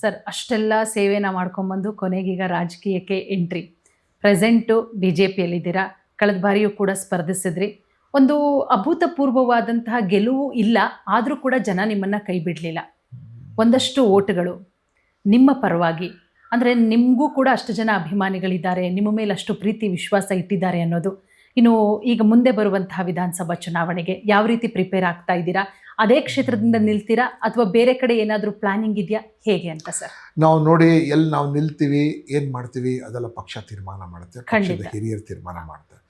Sir ಅಷ್ಟೆಲ್ಲ ಸೇವೆನ ಮಾಡ್ಕೊಂಬಂದು ಕೊನೆಗೀಗ ರಾಜಕೀಯಕ್ಕೆ entry. Present BJPಯಲ್ಲಿದ್ದೀರಾ, ಕಳೆದ ಬಾರಿಯೂ ಕೂಡ ಸ್ಪರ್ಧಿಸಿದ್ರಿ. ಒಂದು ಅಭೂತಪೂರ್ವವಾದಂತಹ ಗೆಲುವು ಇಲ್ಲ, ಆದರೂ ಕೂಡ ಜನ ನಿಮ್ಮನ್ನು ಕೈ ಬಿಡಲಿಲ್ಲ. ಒಂದಷ್ಟು ಓಟುಗಳು ನಿಮ್ಮ ಪರವಾಗಿ, ಅಂದರೆ ನಿಮಗೂ ಕೂಡ ಅಷ್ಟು ಜನ ಅಭಿಮಾನಿಗಳಿದ್ದಾರೆ, ನಿಮ್ಮ ಮೇಲೆ ಅಷ್ಟು ಪ್ರೀತಿ ವಿಶ್ವಾಸ ಇಟ್ಟಿದ್ದಾರೆ ಅನ್ನೋದು. ಇನ್ನು ಈಗ ಮುಂದೆ ಬರುವಂತಹ ವಿಧಾನಸಭಾ ಚುನಾವಣೆಗೆ ಯಾವ ರೀತಿ ಪ್ರಿಪೇರ್ ಆಗ್ತಾ ಇದ್ದೀರಾ? ಅದೇ ಕ್ಷೇತ್ರದಿಂದ ನಿಲ್ತೀರಾ ಅಥವಾ ಬೇರೆ ಕಡೆ ಏನಾದರೂ ಪ್ಲಾನಿಂಗ್ ಇದೆಯಾ, ಹೇಗೆ ಅಂತ ಸರ್? ನಾವು ನೋಡಿ ಎಲ್ಲಿ ನಾವು ನಿಲ್ತೀವಿ, ಏನು ಮಾಡ್ತೀವಿ ಅದೆಲ್ಲ ಪಕ್ಷ ತೀರ್ಮಾನ ಮಾಡುತ್ತೆ, ಪಕ್ಷದ ಹಿರಿಯರು ತೀರ್ಮಾನ ಮಾಡ್ತಾರೆ.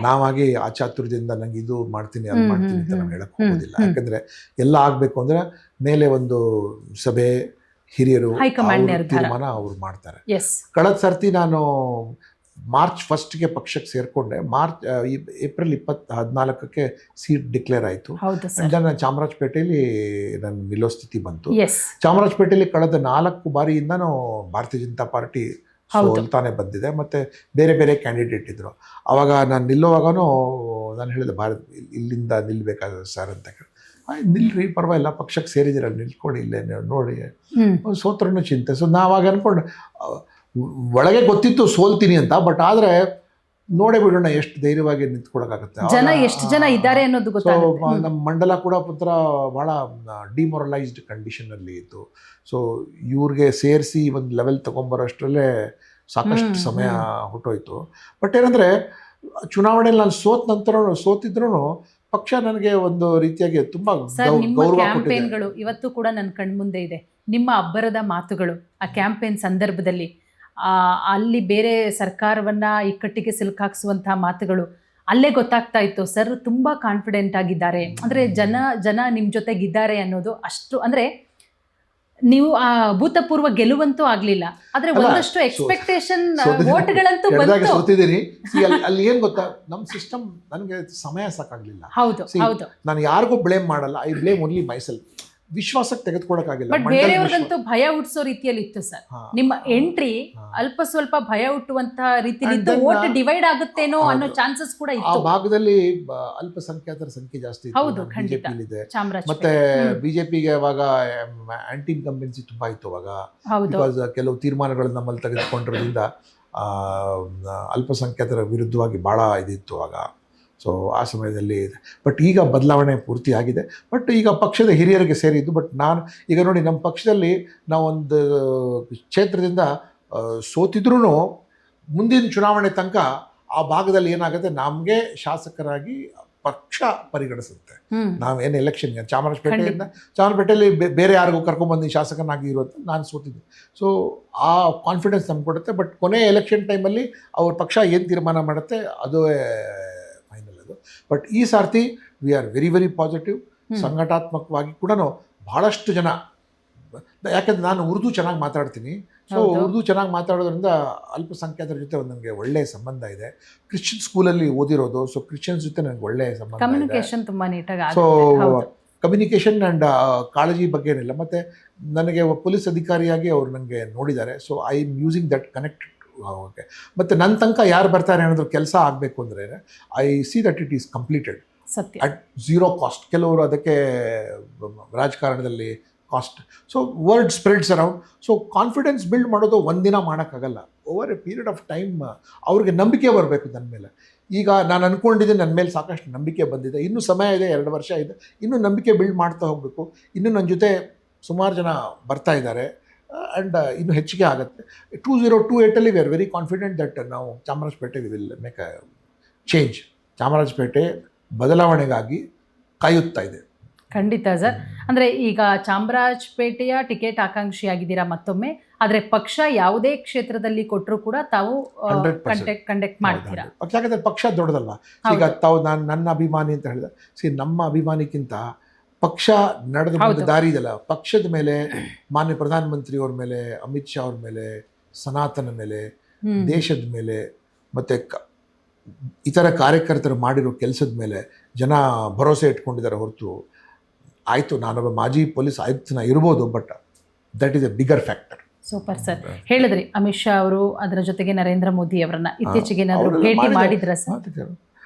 ನಾವಾಗಿ ಆ ಚಾತುರ್ಯದಿಂದ ನಂಗೆ ಇದು ಮಾಡ್ತೀನಿ ಅದು ಮಾಡ್ತೀನಿ ಅಂತ ನಾವು ಹೇಳಕ್ ಹೋಗೋದಿಲ್ಲ. ಯಾಕಂದ್ರೆ ಎಲ್ಲ ಆಗ್ಬೇಕು ಅಂದ್ರೆ ಮೇಲೆ ಒಂದು ಸಭೆ, ಹಿರಿಯರು ತೀರ್ಮಾನ ಅವ್ರು ಮಾಡ್ತಾರೆ. ಕಳೆದ ಸರ್ತಿ ನಾನು ಮಾರ್ಚ್ 1ಗೆ ಪಕ್ಷಕ್ಕೆ ಸೇರಿಕೊಂಡೆ. ಏಪ್ರಿಲ್ 14ಕ್ಕೆ ಸೀಟ್ ಡಿಕ್ಲೇರ್ ಆಯಿತು. ನಾನು ಚಾಮರಾಜಪೇಟೆಯಲ್ಲಿ ನನ್ನ ನಿಲ್ಲೋ ಸ್ಥಿತಿ ಬಂತು. ಚಾಮರಾಜಪೇಟೆಯಲ್ಲಿ ಕಳೆದ 4 ಬಾರಿಯಿಂದನೂ ಭಾರತೀಯ ಜನತಾ ಪಾರ್ಟಿ ಸೋಲ್ತಾನೆ ಬಂದಿದೆ, ಮತ್ತು ಬೇರೆ ಬೇರೆ ಕ್ಯಾಂಡಿಡೇಟ್ ಇದ್ದರು. ಆವಾಗ ನಾನು ನಿಲ್ಲುವಾಗನೂ ನಾನು ಹೇಳಿದೆ, ಇಲ್ಲಿಂದ ನಿಲ್ಲಬೇಕಾದ ಸರ್ ಅಂತ ಕೇಳಿ. ನಿಲ್ರಿ, ಪರವಾಗಿಲ್ಲ, ಪಕ್ಷಕ್ಕೆ ಸೇರಿದಿರ, ನಿಲ್ಕೊಡಿ, ಇಲ್ಲೇ ನೋಡಿ, ಸೋತ್ರನೂ ಚಿಂತೆ. ಸೊ ನಾವಾಗ ಅಂದ್ಕೊಂಡು ಒಳಗೆ ಗೊತ್ತಿತ್ತು ಸೋಲ್ತೀನಿ ಅಂತ, ಬಟ್ ಆದರೆ ನೋಡೇ ಬಿಡೋಣ ಎಷ್ಟು ಧೈರ್ಯವಾಗಿ ನಿಂತ್ಕೊಳ್ಳೋಕ್ಕಾಗುತ್ತೆ, ಜನ ಎಷ್ಟು ಜನ ಇದ್ದಾರೆ ಅನ್ನೋದು ಗೊತ್ತಾಗುತ್ತೆ. ನಮ್ಮ ಮಂಡಲ ಕೂಡ ಪುತ್ರ ಭಾಳ ಡಿಮೊರಲೈಸ್ಡ್ ಕಂಡೀಷನಲ್ಲಿ ಇತ್ತು. ಸೊ ಇವ್ರಿಗೆ ಸೇರಿಸಿ ಒಂದು ಲೆವೆಲ್ ತೊಗೊಂಬರೋಷ್ಟರಲ್ಲೇ ಸಾಕಷ್ಟು ಸಮಯ ಹೊಟ್ಟೋಯ್ತು. ಬಟ್ ಏನಂದರೆ ಚುನಾವಣೆಯಲ್ಲಿ ನಾನು ಸೋತಿದ್ರೂ ಪಕ್ಷ ನನಗೆ ಒಂದು ರೀತಿಯಾಗಿ ತುಂಬಾ ಗೌರವ ಕ್ಯಾಂಪೇನ್ಗಳು ಇವತ್ತು ಕೂಡ ನನ್ನ ಕಣ್ಮುಂದೆ ಇದೆ. ನಿಮ್ಮ ಅಬ್ಬರದ ಮಾತುಗಳು ಆ ಕ್ಯಾಂಪೇನ್ ಸಂದರ್ಭದಲ್ಲಿ, ಅಲ್ಲಿ ಬೇರೆ ಸರ್ಕಾರವನ್ನ ಇಕ್ಕಟ್ಟಿಗೆ ಸಿಲುಕಾಕ್ಸುವಂತಹ ಮಾತುಗಳು ಅಲ್ಲೇ ಗೊತ್ತಾಗ್ತಾ ಇತ್ತು. ಸರ್ ತುಂಬಾ ಕಾನ್ಫಿಡೆಂಟ್ ಆಗಿದ್ದಾರೆ, ಅಂದ್ರೆ ಜನ ನಿಮ್ ಜೊತೆಗಿದ್ದಾರೆ ಅನ್ನೋದು. ಅಷ್ಟು ಅಂದ್ರೆ ನೀವು ಆ ಭೂತಪೂರ್ವ ಗೆಲುವಂತೂ ಆಗ್ಲಿಲ್ಲ, ಆದ್ರೆ ಒಂದಷ್ಟು ಎಕ್ಸ್ಪೆಕ್ಟೇಷನ್ ಓಟ್ಗಳಂತೂ ಬಂತು. ಅಲ್ಲಿ ಏನ್ ಗೊತ್ತಾ, ನಮ್ ಸಿಸ್ಟಮ್ ನನಗೆ ಸಮಯ ಸಾಕಾಗ್ಲಿಲ್ಲ. ಹೌದು ಹೌದು, ನಾನು ಯಾರಿಗೂ ಬ್ಲೇಮ್ ಮಾಡಲ್ಲ, ಐ ಬ್ಲೇಮ್ ಓನ್ಲಿ ಮೈಸೆಲ್ಫ್. ವಿಶ್ವಾಸಕ್ಕೆ ತೆಗೆದುಕೊಳ್ಳಕ್ಕಾಗಿಲ್ಲ. ಬಟ್ ಬೇರೆಯವ್ರಿಗಂತೂ ಭಯ ಹುಟ್ಟಿಸೋ ರೀತಿಯಲ್ಲಿ ಇತ್ತು ಸರ್. ನಿಮ್ಮ ಎಂಟ್ರಿ ಅಲ್ಪ ಸ್ವಲ್ಪ ಭಯ ಹುಟ್ಟುವಂತಹ ರೀತಿಯಲ್ಲಿ ಇತ್ತು. ಓಟ್ ಡಿವೈಡ್ ಆಗುತ್ತೇನೋ ಅನ್ನೋ ಚಾನ್ಸಸ್ ಕೂಡ ಇತ್ತು. ಆ ಭಾಗದಲ್ಲಿ ಅಲ್ಪಸಂಖ್ಯಾತರ ಸಂಖ್ಯೆ ಜಾಸ್ತಿ ಹೌದು, ಖಂಡಿತ. ಮತ್ತೆ ಬಿಜೆಪಿಗೆ ಅವಾಗ ಆಂಟಿ ಇನ್ಕಂಬೆನ್ಸಿ ತುಂಬಾ ಇತ್ತು ಅವಾಗ. ಬಿಕಾಸ್ ಕೆಲವು ತೀರ್ಮಾನಗಳು ನಮ್ಮಲ್ಲಿ ತೆಗೆದುಕೊಂಡಿರೋದ್ರಿಂದ ಅಲ್ಪಸಂಖ್ಯಾತರ ವಿರುದ್ಧವಾಗಿ ಬಹಳ ಇದಿತ್ತು ಆಗ. ಸೊ ಆ ಸಮಯದಲ್ಲಿ, ಬಟ್ ಈಗ ಬದಲಾವಣೆ ಪೂರ್ತಿ ಆಗಿದೆ. ಬಟ್ ಈಗ ಪಕ್ಷದ ಹಿರಿಯರಿಗೆ ಸೇರಿದ್ದು. ಬಟ್ ನಾನು ಈಗ ನೋಡಿ, ನಮ್ಮ ಪಕ್ಷದಲ್ಲಿ ನಾವೊಂದು ಕ್ಷೇತ್ರದಿಂದ ಸೋತಿದ್ರೂ ಮುಂದಿನ ಚುನಾವಣೆ ತನಕ ಆ ಭಾಗದಲ್ಲಿ ಏನಾಗುತ್ತೆ, ನಮಗೆ ಶಾಸಕರಾಗಿ ಪಕ್ಷ ಪರಿಗಣಿಸುತ್ತೆ. ನಾವೇನು ಎಲೆಕ್ಷನ್ ಚಾಮರಾಜಪೇಟೆಯಲ್ಲಿ ಬೇರೆ ಯಾರಿಗೂ ಕರ್ಕೊಂಡ್ಬಂದು ಶಾಸಕನಾಗಿ ಇರುವಂತ ನಾನು ಸೋತಿದ್ದೆ. ಸೊ ಆ ಕಾನ್ಫಿಡೆನ್ಸ್ ನಮ್ಗೆ ಕೊಡುತ್ತೆ. ಬಟ್ ಕೊನೆ ಎಲೆಕ್ಷನ್ ಟೈಮಲ್ಲಿ ಅವ್ರ ಪಕ್ಷ ಏನು ತೀರ್ಮಾನ ಮಾಡುತ್ತೆ ಅದುವೇ ಫೈನಲ್ ಅದು. ಬಟ್ ಈ ಸಾರ್ತಿ we are very very positive. ಸಂಘಟನಾತ್ಮಕವಾಗಿ ಕೂಡ ಬಹಳಷ್ಟು ಜನ, ಯಾಕೆಂದ್ರೆ ನಾನು ಉರ್ದು ಚೆನ್ನಾಗಿ ಮಾತಾಡ್ತೀನಿ. ಸೊ ಉರ್ದು ಚೆನ್ನಾಗಿ ಮಾತಾಡೋದ್ರಿಂದ ಅಲ್ಪಸಂಖ್ಯಾತರ ಜೊತೆ ನನಗೆ ಒಳ್ಳೆಯ ಸಂಬಂಧ ಇದೆ. ಕ್ರಿಶ್ಚಿಯನ್ ಸ್ಕೂಲಲ್ಲಿ ಓದಿರೋದು, ಸೊ ಕ್ರಿಶ್ಚಿಯನ್ಸ್ ಜೊತೆ ನನಗೆ ಒಳ್ಳೆಯ ಸಂಬಂಧ ಇದೆ. ಸೊ ಕಮ್ಯುನಿಕೇಷನ್ ಆ್ಯಂಡ್ ಕಾಳಜಿ ಬಗ್ಗೆ ಏನಿಲ್ಲ. ಮತ್ತು ನನಗೆ ಪೊಲೀಸ್ ಅಧಿಕಾರಿಯಾಗಿ ಅವರು ನನಗೆ ನೋಡಿದ್ದಾರೆ. So I am using that connect. Okay, ಮತ್ತು ನನ್ನ ತನಕ ಯಾರು ಬರ್ತಾರೆ ಅನ್ನೋದ್ರ ಕೆಲಸ ಆಗಬೇಕು ಅಂದರೆ I see that it is completed at zero cost. ಕೆಲವರು ಅದಕ್ಕೆ ರಾಜಕಾರಣದಲ್ಲಿ cost. So word spreads around. So confidence build ಮಾಡೋದು ಒಂದಿನ ಮಾಡೋಕ್ಕಾಗಲ್ಲ. Over A period of time ಅವ್ರಿಗೆ ನಂಬಿಕೆ ಬರಬೇಕು ನನ್ನ ಮೇಲೆ. ಈಗ ನಾನು ಅಂದ್ಕೊಂಡಿದ್ದೀನಿ, ನನ್ನ ಮೇಲೆ ಸಾಕಷ್ಟು ನಂಬಿಕೆ ಬಂದಿದೆ. ಇನ್ನೂ ಸಮಯ ಇದೆ, 2 ವರ್ಷ ಇದೆ, ಇನ್ನೂ ನಂಬಿಕೆ ಬಿಲ್ಡ್ ಮಾಡ್ತಾ ಹೋಗಬೇಕು. ಇನ್ನೂ ನನ್ನ ಜೊತೆ ಸುಮಾರು ಜನ ಬರ್ತಾ ಇದ್ದಾರೆ ಆ್ಯಂಡ್ ಇನ್ನೂ ಹೆಚ್ಚಿಗೆ ಆಗುತ್ತೆ. 2028 we are very confident that ನಾವು Chamarajpete we will make a change. Chamarajpete ಬದಲಾವಣೆಗಾಗಿ ಕಾಯುತ್ತಾ ಇದೆ. ಖಂಡಿತ ಸರ್. ಅಂದರೆ ಈಗ ಚಾಮರಾಜಪೇಟೆಯ ಟಿಕೆಟ್ ಆಕಾಂಕ್ಷಿಯಾಗಿದ್ದೀರಾ ಮತ್ತೊಮ್ಮೆ, ಆದರೆ ಪಕ್ಷ ಯಾವುದೇ ಕ್ಷೇತ್ರದಲ್ಲಿ ಕೊಟ್ಟರು ಕೂಡ ತಾವು ಕಂಡಕ್ಟ್ ಮಾಡ್ತೀರಾ? ಯಾಕಂದರೆ ಪಕ್ಷ ದೊಡ್ಡದಲ್ವಾ. ಈಗ ತಾವು ನನ್ನ ಅಭಿಮಾನಿ ಅಂತ ಹೇಳಿದ, ನಮ್ಮ ಅಭಿಮಾನಿಕ್ಕಿಂತ ಪಕ್ಷ ನಡೆದ ದಾರಿ ಇದೆಯಲ್ಲ, ಪಕ್ಷದ ಮೇಲೆ, ಮಾನ್ಯ ಪ್ರಧಾನಮಂತ್ರಿಯವ್ರ ಮೇಲೆ, ಅಮಿತ್ ಶಾ ಅವ್ರ ಮೇಲೆ, ಸನಾತನ ಮೇಲೆ, ದೇಶದ ಮೇಲೆ, ಮತ್ತು ಇತರ ಕಾರ್ಯಕರ್ತರು ಮಾಡಿರೋ ಕೆಲಸದ ಮೇಲೆ ಜನ ಭರೋಸೆ ಇಟ್ಕೊಂಡಿದ್ದಾರೆ ಹೊರತು, ಆಯಿತು ನಾನೊಬ್ಬ ಮಾಜಿ ಪೊಲೀಸ್ ಆಯುಕ್ತನ ಇರ್ಬೋದು, but that is A bigger factor. Super sir. ಹೇಳಿದ್ರಿ ಅಮಿತ್ ಶಾ ಅವರು, ಅದರ ಜೊತೆಗೆ ನರೇಂದ್ರ ಮೋದಿ ಅವರನ್ನ ಇತ್ತೀಚೆಗೆ ಭೇಟಿ ಮಾಡಿದ್ರ ಸರ್?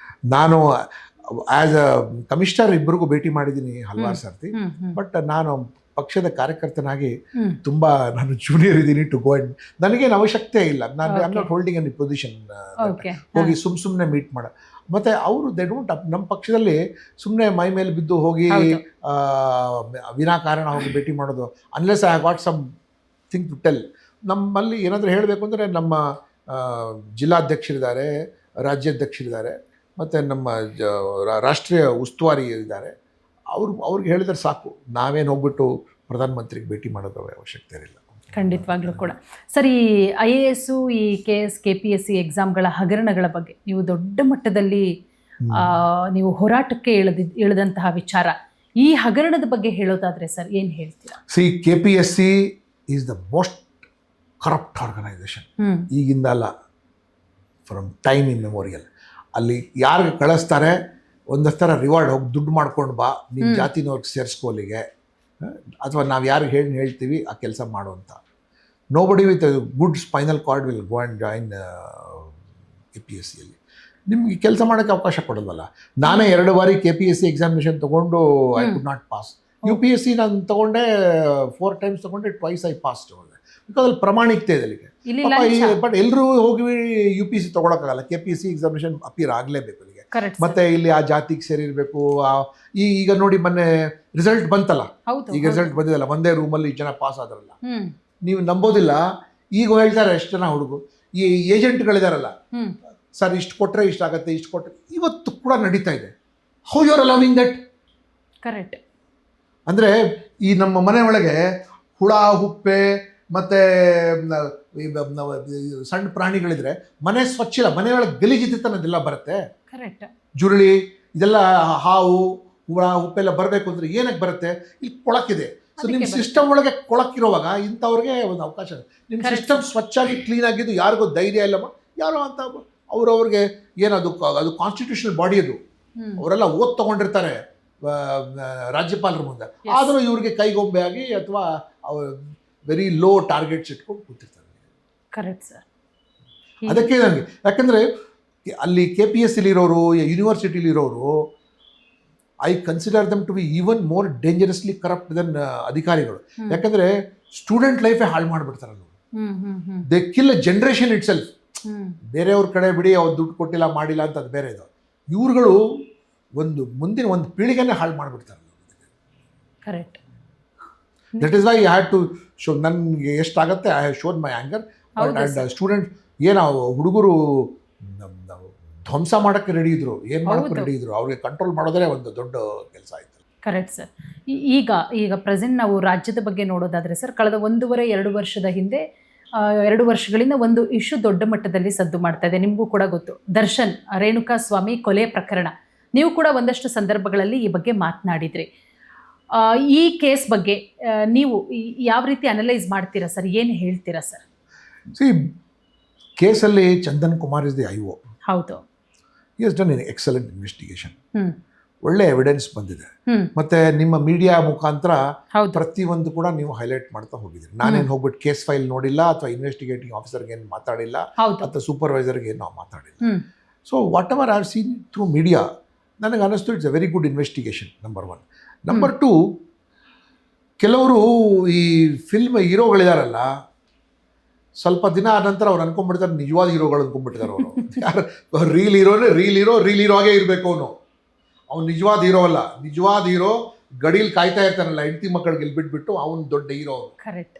ನಾನು ಆ್ಯಸ್ ಅ ಕಮಿಷನರ್ ಇಬ್ಬರಿಗೂ ಭೇಟಿ ಮಾಡಿದ್ದೀನಿ ಹಲವಾರು ಸರ್ತಿ. ಬಟ್ ನಾನು ಪಕ್ಷದ ಕಾರ್ಯಕರ್ತನಾಗಿ ಹ್ಮ್. ತುಂಬ ನಾನು ಜೂನಿಯರ್ ಇದ್ದೀನಿ ಟು ಗೋ ಅಂಡ್ ನನಗೇನು ಅವಶ್ಯಕತೆ ಇಲ್ಲ. ನಾನು I am Okay. Not holding any position okay. ಹೋಗಿ ಸುಮ್ಮನೆ ಮೀಟ್ ಮಾಡ. ಮತ್ತು ಅವರು ದೇ ಡೋಂಟ್ ನಮ್ಮ ಪಕ್ಷದಲ್ಲಿ ಸುಮ್ಮನೆ ಮೈ ಮೇಲೆ ಬಿದ್ದು ಹೋಗಿ ಹೌದು. ವಿನಾಕಾರಣ ಹೋಗಿ ಭೇಟಿ ಮಾಡೋದು unless I got something to tell. ನಮ್ಮಲ್ಲಿ ಏನಾದರೂ ಹೇಳಬೇಕು ಅಂದರೆ ನಮ್ಮ ಜಿಲ್ಲಾಧ್ಯಕ್ಷರಿದ್ದಾರೆ, ರಾಜ್ಯಾಧ್ಯಕ್ಷರಿದ್ದಾರೆ, ಮತ್ತು ನಮ್ಮ ರಾಷ್ಟ್ರೀಯ ಉಸ್ತುವಾರಿ ಇದ್ದಾರೆ. ಅವ್ರಿಗೆ ಹೇಳಿದ್ರೆ ಸಾಕು, ನಾವೇನು ಹೋಗ್ಬಿಟ್ಟು ಪ್ರಧಾನಮಂತ್ರಿಗೆ ಭೇಟಿ ಮಾಡೋದು ಅವಶ್ಯಕತೆ ಇರಲಿಲ್ಲ. ಖಂಡಿತವಾಗ್ಲೂ ಕೂಡ. ಸರಿ, IAS, ಈ KS KPSC ಎಕ್ಸಾಮ್ಗಳ ಹಗರಣಗಳ ಬಗ್ಗೆ ನೀವು ದೊಡ್ಡ ಮಟ್ಟದಲ್ಲಿ ನೀವು ಹೋರಾಟಕ್ಕೆ ಇಳಿದಂತಹ ವಿಚಾರ, ಈ ಹಗರಣದ ಬಗ್ಗೆ ಹೇಳೋದಾದ್ರೆ ಸರ್ ಏನು ಹೇಳ್ತೀರಾ? KPSC is the most corrupt organisation. ಈಗಿಂದ ಅಲ್ಲ, ಫ್ರಮ್ ಟೈಮ್ ಇಮ್ಮೆಮೋರಿಯಲ್. ಅಲ್ಲಿ ಯಾರಿಗೆ ಕಳಿಸ್ತಾರೆ ಒಂದಷ್ಟು ಥರ ರಿವಾರ್ಡ್, ಹೋಗಿ ದುಡ್ಡು ಮಾಡ್ಕೊಂಡು ಬಾ, ನಿಮ್ಮ ಜಾತಿನವ್ರಿಗೆ ಸೇರಿಸ್ಕೋಲಿಗೆ, ಅಥವಾ ನಾವು ಯಾರಿಗೆ ಹೇಳ್ತೀವಿ ಆ ಕೆಲಸ ಮಾಡುವಂಥ. Nobody with good spinal cord will go and join KPSCಯಲ್ಲಿ. ನಿಮಗೆ ಕೆಲಸ ಮಾಡೋಕ್ಕೆ ಅವಕಾಶ ಕೊಡೋದಲ್ಲ. ನಾನೇ 2 ಬಾರಿ KPSC ಎಕ್ಸಾಮಿನೇಷನ್ ತೊಗೊಂಡು I could not pass. UPSC ನಾನು ತೊಗೊಂಡೆ 4 ಟೈಮ್ಸ್ ತೊಗೊಂಡೆ, ಟ್ವೈಸ್ ಐ ಪಾಸ್ಡ್. ಬಿಕಾಸ್ ಅಲ್ಲಿ ಪ್ರಾಮಾಣಿಕತೆ ಇದೆ ಅಲ್ಲಿಗೆ. ಬಟ್ ಎಲ್ಲರೂ ಹೋಗಿ UPSC ತೊಗೊಳಕ್ಕಾಗಲ್ಲ. KPSC ಎಕ್ಸಾಮಿನೇಷನ್ ಅಪಿಯರ್ ಆಗಲೇಬೇಕು ಅಲ್ಲಿಗೆ. ಮತ್ತೆ ಇಲ್ಲಿ ಆ ಜಾತಿಗೆ ಸೇರಿರಬೇಕು. ಈಗ ನೋಡಿ ಮೊನ್ನೆ ರಿಸಲ್ಟ್ ಬಂತಲ್ಲ, ಈಗ ರಿಸಲ್ಟ್ ಬಂದಿದಲ್ಲ, ಒಂದೇ ರೂಮಲ್ಲಿ ಜನ ಪಾಸ್ ಆದ್ರಲ್ಲ. ನೀವು ನಂಬೋದಿಲ್ಲ, ಈಗ ಹೇಳ್ತಾರೆ ಎಷ್ಟು ಜನ ಹುಡುಗರು ಈ ಏಜೆಂಟ್ಗಳಿದಾರಲ್ಲ, ಸರ್ ಇಷ್ಟು ಕೊಟ್ಟರೆ ಇಷ್ಟ ಆಗುತ್ತೆ, ಇಷ್ಟು ಕೊಟ್ಟರೆ, ಇವತ್ತು ಕೂಡ ನಡೀತಾ ಇದೆ. How you are allowing that? Correct. ಅಂದರೆ ಈ ನಮ್ಮ ಮನೆ ಒಳಗೆ ಹುಳ ಹುಪ್ಪೆ ಮತ್ತು ಸಣ್ಣ ಪ್ರಾಣಿಗಳಿದ್ರೆ ಮನೆ ಸ್ವಚ್ಛ ಇಲ್ಲ, ಮನೆಯೊಳಗೆ ಗಲೀಜಿತನದೆಲ್ಲ ಬರುತ್ತೆ. ಕರೆಕ್ಟ್. ಜುರುಳಿ ಇದೆಲ್ಲ, ಹಾವು ಹುಳ ಹುಪ್ಪೆಲ್ಲ ಬರಬೇಕು ಅಂದರೆ ಏನಕ್ಕೆ ಬರುತ್ತೆ? ಇಲ್ಲಿ ಕೊಳಕಿದೆ. ಸೊ ನಿಮ್ಮ ಸಿಸ್ಟಮ್ ಒಳಗೆ ಕೊಳಕಿರುವಾಗ ಇಂಥವ್ರಿಗೆ ಒಂದು ಅವಕಾಶ ಇದೆ. ನಿಮ್ಮ ಸಿಸ್ಟಮ್ ಸ್ವಚ್ಛಾಗಿ ಕ್ಲೀನ್ ಆಗಿದ್ದು ಯಾರಿಗೂ ಧೈರ್ಯ ಇಲ್ಲಮ್ಮ, ಯಾರೋ ಅಂತ ಅವ್ರವ್ರಿಗೆ ಏನದು, ಅದು ಕಾನ್ಸ್ಟಿಟ್ಯೂಷನಲ್ ಬಾಡಿ, ಅದು ಅವರೆಲ್ಲ ಓದ್ ತೊಗೊಂಡಿರ್ತಾರೆ ರಾಜ್ಯಪಾಲರ ಮುಂದೆ. ಆದರೂ ಇವ್ರಿಗೆ ಕೈಗೊಂಬೆ ಆಗಿ ಅಥವಾ ವೆರಿ ಲೋ ಟಾರ್ಗೆಟ್ಸ್ ಇಟ್ಕೊಂಡು ಕೂತಿರ್ತಾರೆ. Correct sir. ಅದಕ್ಕೆ ನನಗೆ, ಯಾಕಂದರೆ ಅಲ್ಲಿ KPSCಲಿರೋರು, ಯೂನಿವರ್ಸಿಟಿಲಿರೋರು, I consider them to be even more dangerously corrupt than ಅಧಿಕಾರಿಗಳು. ಯಾಕಂದರೆ ಸ್ಟೂಡೆಂಟ್ ಲೈಫೇ ಹಾಳು ಮಾಡಿಬಿಡ್ತಾರೆ. They kill a generation itself. ಬೇರೆಯವ್ರ ಕಡೆ ಬಿಡಿ, ಅವ್ರು ದುಡ್ಡು ಕೊಟ್ಟಿಲ್ಲ ಮಾಡಿಲ್ಲ ಅಂತ ಅದು ಬೇರೆ. ಇದು ಇವ್ರುಗಳು ಮುಂದಿನ ಒಂದು ಪೀಳಿಗೆನೇ ಹಾಳು ಮಾಡಿಬಿಡ್ತಾರೆ. Correct. That is why I had to show, ನನಗೆ ಎಷ್ಟಾಗುತ್ತೆ I have shown my anger. And student ಏನು ಹುಡುಗರು ಧ್ವಂಸ ಮಾಡೋಕ್ಕೆ ರೆಡಿ ಇದ್ರು, ಏನು ಮಾಡೋಕ್ಕೆ ರೆಡಿ ಇದ್ರು, ಅವ್ರಿಗೆ ಕಂಟ್ರೋಲ್ ಮಾಡೋದೇ ಒಂದು ದೊಡ್ಡ ಕೆಲಸ ಆಯಿತು. Correct sir. ಈಗ ಪ್ರೆಸೆಂಟ್ ನಾವು ರಾಜ್ಯದ ಬಗ್ಗೆ ನೋಡೋದಾದರೆ ಸರ್, ಕಳೆದ 1.5-2 ವರ್ಷದ ಹಿಂದೆ 2 ವರ್ಷಗಳಿಂದ ಒಂದು ಇಶ್ಯೂ ದೊಡ್ಡ ಮಟ್ಟದಲ್ಲಿ ಸದ್ದು ಮಾಡ್ತಾ ಇದೆ. ನಿಮಗೂ ಕೂಡ ಗೊತ್ತು, ದರ್ಶನ್ ರೇಣುಕಾ ಸ್ವಾಮಿ ಕೊಲೆ ಪ್ರಕರಣ. ನೀವು ಕೂಡ ಒಂದಷ್ಟು ಸಂದರ್ಭಗಳಲ್ಲಿ ಈ ಬಗ್ಗೆ ಮಾತನಾಡಿದ್ರಿ. ಈ ಕೇಸ್ ಬಗ್ಗೆ ನೀವು ಯಾವ ರೀತಿ ಅನಲೈಸ್ ಮಾಡ್ತೀರಾ ಸರ್? ಏನು ಹೇಳ್ತೀರಾ ಸರ್? ಕೇಸಲ್ಲಿ Chandan Kumar is the IO. ಹೌದು. He has done an excellent investigation. ಒಳ್ಳೆ ಎವಿಡೆನ್ಸ್ ಬಂದಿದೆ. ಮತ್ತೆ ನಿಮ್ಮ ಮೀಡಿಯಾ ಮುಖಾಂತರ ಪ್ರತಿಯೊಂದು ಕೂಡ ನೀವು ಹೈಲೈಟ್ ಮಾಡ್ತಾ ಹೋಗಿದ್ದೀರಿ. ನಾನೇನು ಹೋಗ್ಬಿಟ್ಟು ಕೇಸ್ ಫೈಲ್ ನೋಡಿಲ್ಲ, ಅಥವಾ ಇನ್ವೆಸ್ಟಿಗೇಟಿಂಗ್ ಆಫೀಸರ್ಗೆ ಏನು ಮಾತಾಡಿಲ್ಲ, ಅಥವಾ ಸೂಪರ್ವೈಸರ್ಗೆ ಏನು ನಾವು ಮಾತಾಡಿಲ್ಲ. So what ever I have seen through media, ನನಗೆ ಅನ್ನಿಸ್ತು it's a very good investigation. Number 1. Number 2, ಕೆಲವರು ಈ ಫಿಲ್ಮ್ ಹೀರೋಗಳಿದಾರಲ್ಲ, ಸ್ವಲ್ಪ ದಿನ ಆದ ನಂತರ ಅವ್ರು ಅನ್ಕೊಂಡ್ಬಿಡ್ತಾರೆ ನಿಜವಾದ ಹೀರೋಗಳು ಅನ್ಕೊಂಡ್ಬಿಟ್ಟಿದ್ದಾರೆ. ಅವರು ಯಾರು ರೀಲ್ ಹೀರೋನೇ, ರೀಲ್ ಹೀರೋ ಆಗೇ ಇರಬೇಕು. ಅವ್ನು ನಿಜವಾದ ಹೀರೋ ಅಲ್ಲ. ನಿಜವಾದ ಹೀರೋ ಗಡೀಲಿ ಕಾಯ್ತಾ ಇರ್ತಾನಲ್ಲ ಹೆಂಡತಿ ಮಕ್ಕಳಿಗೆ, ಇಲ್ಲಿ ಬಿಟ್ಬಿಟ್ಟು ಅವನು ದೊಡ್ಡ hero. Correct.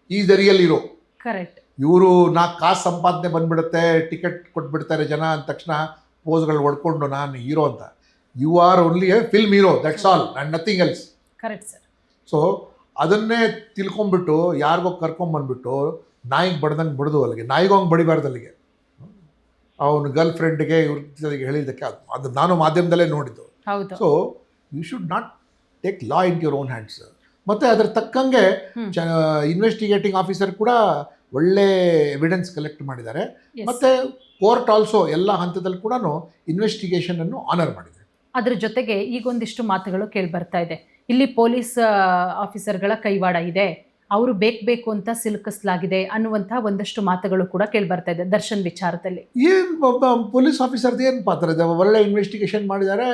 Is the real hero. Correct. ಇವರು 4 ಕಾಸು ಸಂಪಾದನೆ ಬಂದ್ಬಿಡುತ್ತೆ, ಟಿಕೆಟ್ ಕೊಟ್ಬಿಡ್ತಾರೆ ಜನ ಅಂದ ತಕ್ಷಣ ಪೋಸ್ಗಳು ಹೊಡ್ಕೊಂಡು ನಾನು ಹೀರೋ ಅಂತ. You are only a film hero, that's all and nothing else. Correct sir. So ಅದನ್ನೇ ತಿಳ್ಕೊಂಬಿಟ್ಟು ಯಾರಿಗೋ ಕರ್ಕೊಂಬಂದ್ಬಿಟ್ಟು ನಾಯಿಗೆ ಬಡ್ದಂಗೆ ಬಡ್ದು, ಅಲ್ಲಿಗೆ ನಾಯಿಗೂ ಹಂಗೆ ಬಡಿಬಾರ್ದು. ಅಲ್ಲಿಗೆ ಅವನ ಗರ್ಲ್ ಫ್ರೆಂಡ್ಗೆ ಇವ್ರ ಜೊತೆಗೆ ಹೇಳಿದ್ದಕ್ಕೆ ಅದು ನಾನು ಮಾಧ್ಯಮದಲ್ಲೇ ನೋಡಿದ್ದು. So you should not take law in your own hands. ಮತ್ತು ಅದ್ರ ತಕ್ಕಂಗೆ ಇನ್ವೆಸ್ಟಿಗೇಟಿಂಗ್ ಆಫೀಸರ್ ಕೂಡ ಒಳ್ಳೆ ಎವಿಡೆನ್ಸ್ ಕಲೆಕ್ಟ್ ಮಾಡಿದ್ದಾರೆ. ಮತ್ತು ಕೋರ್ಟ್ ಆಲ್ಸೋ ಎಲ್ಲ ಹಂತದಲ್ಲಿ ಕೂಡ ಇನ್ವೆಸ್ಟಿಗೇಷನನ್ನು ಆನರ್ ಮಾಡಿದೆ. ಅದರ ಜೊತೆಗೆ ಈಗೊಂದಿಷ್ಟು ಮಾತುಗಳು ಕೇಳಿ ಬರ್ತಾ ಇದೆ, ಇಲ್ಲಿ ಪೊಲೀಸ್ ಆಫೀಸರ್ಗಳ ಕೈವಾಡ ಇದೆ, ಅವರು ಬೇಕು ಅಂತ ಸಿಲುಕಿಸಲಾಗಿದೆ ಅನ್ನುವಂಥ ಒಂದಷ್ಟು ಮಾತುಗಳು ಕೂಡ ಕೇಳಿ ಬರ್ತಾ ಇದೆ ದರ್ಶನ್ ವಿಚಾರದಲ್ಲಿ. ಏನು ಪೊಲೀಸ್ ಆಫೀಸರ್ದು ಏನು ಪಾತ್ರ ಇದೆ? ಒಳ್ಳೆ ಇನ್ವೆಸ್ಟಿಗೇಷನ್ ಮಾಡಿದ್ದಾರೆ,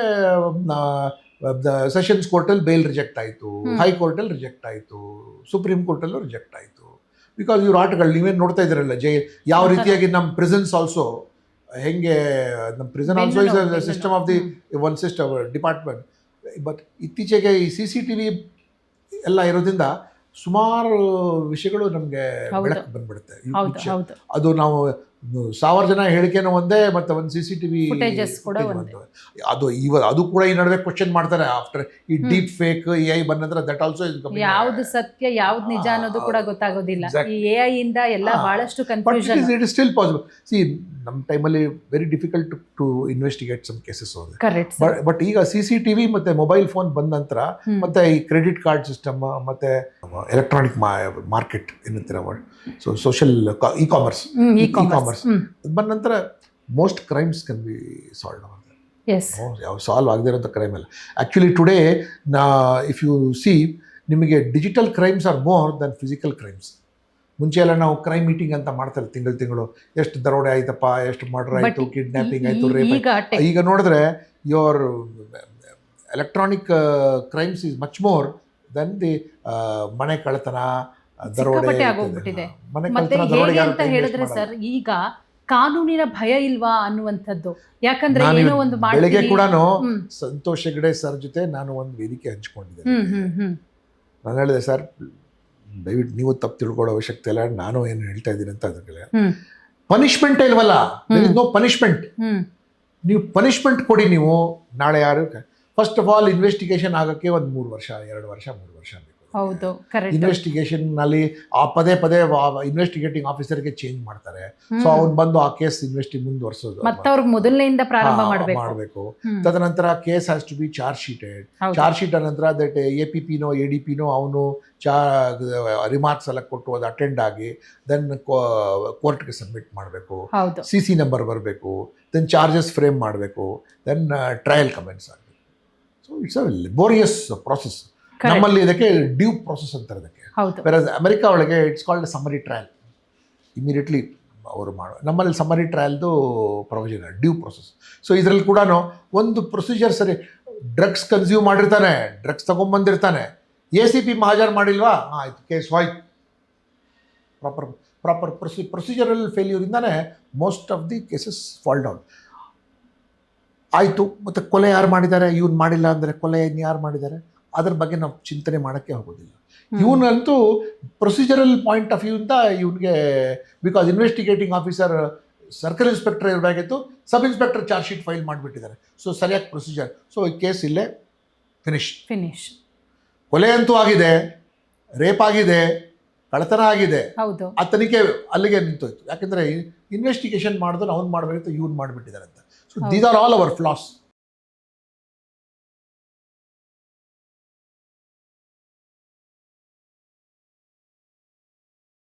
ಸೆಷನ್ಸ್ ಕೋರ್ಟಲ್ಲಿ ಬೇಲ್ ರಿಜೆಕ್ಟ್ ಆಯಿತು, ಹೈಕೋರ್ಟಲ್ಲಿ ರಿಜೆಕ್ಟ್ ಆಯಿತು, ಸುಪ್ರೀಂ ಕೋರ್ಟಲ್ಲೂ ರಿಜೆಕ್ಟ್ ಆಯಿತು. ಬಿಕಾಸ್ ಇವ್ರ ಆಟಗಳು ನೀವೇನು ನೋಡ್ತಾ ಇದ್ದೀರಲ್ಲ, ಯಾವ ರೀತಿಯಾಗಿ ನಮ್ಮ ಪ್ರಿಸನ್ಸ್ ಆಲ್ಸೋ ಹೆಂಗೆ, ನಮ್ಮ prison also is system of the one system department. But ಇತ್ತೀಚೆಗೆ ಈ CCTV ಎಲ್ಲ ಇರೋದ್ರಿಂದ ಸುಮಾರು ವಿಷಯಗಳು ನಮಗೆ ಬೆಳಕು ಬಂದ್ಬಿಡುತ್ತೆ. ಅದು ನಾವು 1000 ಜನ ಹೇಳಿಕೆನೂ ಒಂದೇ, ಮತ್ತು ಒಂದು CCTV ಅದು ಕೂಡ ಈ ನಡುವೆ ಕ್ವಶನ್ ಮಾಡ್ತಾರೆ ಆಫ್ಟರ್ ಈ ಡೀಪ್ ಫೇಕ್ AI ಬಂದ್ರೆ. ದಟ್ ಆಲ್ಸೋ ಯಾವ್ದು ಸತ್ಯ ಯಾವ್ದು ನಿಜ ಅನ್ನೋದು ಕೂಡ ಗೊತ್ತಾಗೋದಿಲ್ಲ. ಈ AI ಇಂದ ಎಲ್ಲ ಬಹಳಷ್ಟು confusion. It is still possible. See, ನಮ್ಮ ಟೈಮಲ್ಲಿ very difficult to investigate some cases. But ಈಗ CCTV ಮತ್ತೆ ಮೊಬೈಲ್ ಫೋನ್ ಬಂದ ನಂತರ, ಮತ್ತೆ ಈ ಕ್ರೆಡಿಟ್ ಕಾರ್ಡ್ ಸಿಸ್ಟಮ್, ಮತ್ತೆ ಎಲೆಕ್ಟ್ರಾನಿಕ್ ಮಾರ್ಕೆಟ್ ಏನಂತೀರ, ಸೊ ಸೋಷಿಯಲ್ ಇ-ಕಾಮರ್ಸ್ ಬಂದ ನಂತರ most crimes can be solve. ಯಾವ ಸಾಲ್ವ್ ಆಗದೆ ಇರೋಂಥ ಕ್ರೈಮ್ ಅಲ್ಲ. Actually today if you see, ನಿಮಗೆ digital crimes are more than physical crimes. ಮುಂಚೆ ಎಲ್ಲ ನಾವು ಕ್ರೈಮ್ ಮೀಟಿಂಗ್ ಅಂತ ಮಾಡ್ತಾರೆ, ತಿಂಗಳು ಎಷ್ಟು ದರೋಡೆ ಆಯ್ತಪ್ಪ, ಎಷ್ಟು ಮರ್ಡರ್ ಆಯಿತು, ಕಿಡ್ನ್ಯಾಪಿಂಗ್ ಆಯಿತು, ರೇಪ್. ಈಗ ನೋಡಿದ್ರೆ your electronic crimes is much more than the ಮನೆ ಕಳ್ಳತನ, ದರೋಡೆ ಆಗೋಗ್ಬಿಟ್ಟಿದೆ. ಮತ್ತೆ ಹೇಗೆ ಅಂತ ಹೇಳಿದ್ರೆ ಸರ್, ಈಗ ಕಾನೂನಿನ ಭಯ ಇಲ್ವಾ ಅನ್ನುವಂಥದ್ದು. ಯಾಕಂದ್ರೆ ಏನೋ ಒಂದು ಬೆಳಗ್ಗೆ ಕೂಡ ಸಂತೋಷ್ ಹೆಗ್ಡೆ ಸರ್ ಜೊತೆ ನಾನು ಒಂದು ವೇದಿಕೆ ಹಂಚ್ಕೊಂಡಿದ್ದೆ. ನಾನು ಹೇಳಿದೆ, ಸರ್ ದಯವಿಟ್ಟು ನೀವು ತಪ್ಪು ತಿಳ್ಕೊಳ್ಳೋ ಅವಶ್ಯಕತೆ ಇಲ್ಲ, ನಾನು ಏನು ಹೇಳ್ತಾ ಇದ್ದೀನಿ ಅಂತ. ಅದಕ್ಕೆ ಪನಿಷ್ಮೆಂಟ್ ಇಲ್ವಲ್ಲ, ನೋ ಪನಿಷ್ಮೆಂಟ್. ನೀವು ಪನಿಷ್ಮೆಂಟ್ ಕೊಡಿ. ನೀವು ನಾಳೆ ಯಾರು ಫಸ್ಟ್ ಆಫ್ ಆಲ್ ಇನ್ವೆಸ್ಟಿಗೇಷನ್ ಆಗೋಕ್ಕೆ ಒಂದು 3 ವರ್ಷ 2 ವರ್ಷ 3 ವರ್ಷ ಬೇಕು. ಹೌದು, ಇನ್ವೆಸ್ಟಿಗೇಷನ್ ನಲ್ಲಿ ಪದೇ ಇನ್ವೆಸ್ಟಿಗೇಟಿಂಗ್ ಆಫೀಸರ್ಗೆ ಚೇಂಜ್ ಮಾಡ್ತಾರೆ. ಸೊ ಅವ್ನು ಬಂದು ಆ ಕೇಸ್ ಮುಂದುವರ್ಸೋದು, ಮತ್ತೆ ಅವ್ರಿಗೆ ಮೊದಲನೆಯಿಂದ ಪ್ರಾರಂಭ ಮಾಡಬೇಕು. ತದನಂತರ case has to be charge sheet ನಂತರ ದಟ್ APPನೋ ADPನೋ ಅವನು ರಿಮಾರ್ಕ್ಸ್ ಎಲ್ಲ ಕೊಟ್ಟು ಅದು ಅಟೆಂಡ್ ಆಗಿ ದೆನ್ ಕೋರ್ಟ್ಗೆ ಸಬ್ಮಿಟ್ ಮಾಡಬೇಕು, CC ನಂಬರ್ ಬರಬೇಕು, ದೆನ್ ಚಾರ್ಜಸ್ ಫ್ರೇಮ್ ಮಾಡಬೇಕು, ದೆನ್ ಟ್ರಯಲ್ ಕಮೆಂಟ್ಸ್ ಆಗಬೇಕು. So it's a laborious process. ನಮ್ಮಲ್ಲಿ ಇದಕ್ಕೆ ಡ್ಯೂ ಪ್ರಾಸೆಸ್ ಅಂತಾರೆ ಇದಕ್ಕೆ. ವೆರಸ್ ಅಮೆರಿಕಾ ಒಳಗೆ it's called summary trial. Immediately ಅವರು ನಮ್ಮಲ್ಲಿ ಸಮ್ಮರಿ ಟ್ರಯಲ್ದು ಪ್ರೊವಿಷನ್ ಡ್ಯೂ ಪ್ರಾಸೆಸ್. ಸೊ ಇದರಲ್ಲಿ ಕೂಡ ಒಂದು ಪ್ರೊಸೀಜರ್ ಸರಿ. ಡ್ರಗ್ಸ್ ಕನ್ಸ್ಯೂಮ್ ಮಾಡಿರ್ತಾನೆ, ಡ್ರಗ್ಸ್ ತಗೊಂಡ್ಬಂದಿರ್ತಾನೆ, ACP ಹಾಜರು ಮಾಡಿಲ್ವಾ, ಆಯ್ತು ಕೇಸ್ ಹೋಯ್ತು. ಪ್ರಾಪರ್ ಪ್ರೊಸೀಜರಲ್ ಫೇಲ್ಯೂರಿಂದಾನೆ most of the cases fall down ಆಯಿತು. ಮತ್ತು ಕೊಲೆ ಯಾರು ಮಾಡಿದ್ದಾರೆ, ಇವ್ನು ಮಾಡಿಲ್ಲ ಅಂದರೆ ಕೊಲೆ ಯಾರು ಮಾಡಿದ್ದಾರೆ, ಅದ್ರ ಬಗ್ಗೆ ನಾವು ಚಿಂತನೆ ಮಾಡೋಕ್ಕೆ ಹೋಗೋದಿಲ್ಲ. ಇವನಂತೂ ಪ್ರೊಸೀಜರಲ್ ಪಾಯಿಂಟ್ ಆಫ್ ವ್ಯೂ ಇಂದ ಇವನಿಗೆ, because investigating officer circle inspector ಇರಬೇಕಾಗಿತ್ತು, sub inspector charge sheet file ಮಾಡಿಬಿಟ್ಟಿದ್ದಾರೆ. ಸೊ ಸರಿಯಾಗಿ ಪ್ರೊಸೀಜರ್. ಸೊ ಈ ಕೇಸ್ ಇಲ್ಲೇ ಫಿನಿಶ್. ಕೊಲೆ ಅಂತೂ ಆಗಿದೆ, ರೇಪ್ ಆಗಿದೆ, ಕಳ್ಳತನ ಆಗಿದೆ, ಆ ತನಿಖೆ ಅಲ್ಲಿಗೆ ನಿಂತೋಯ್ತು. ಯಾಕೆಂದರೆ ಇನ್ವೆಸ್ಟಿಗೇಷನ್ ಮಾಡಿದ್ರು ಅವ್ನು ಮಾಡಬೇಕಿತ್ತು, ಇವ್ನು ಮಾಡಿಬಿಟ್ಟಿದ್ದಾರೆ ಅಂತ. So these are all our flaws.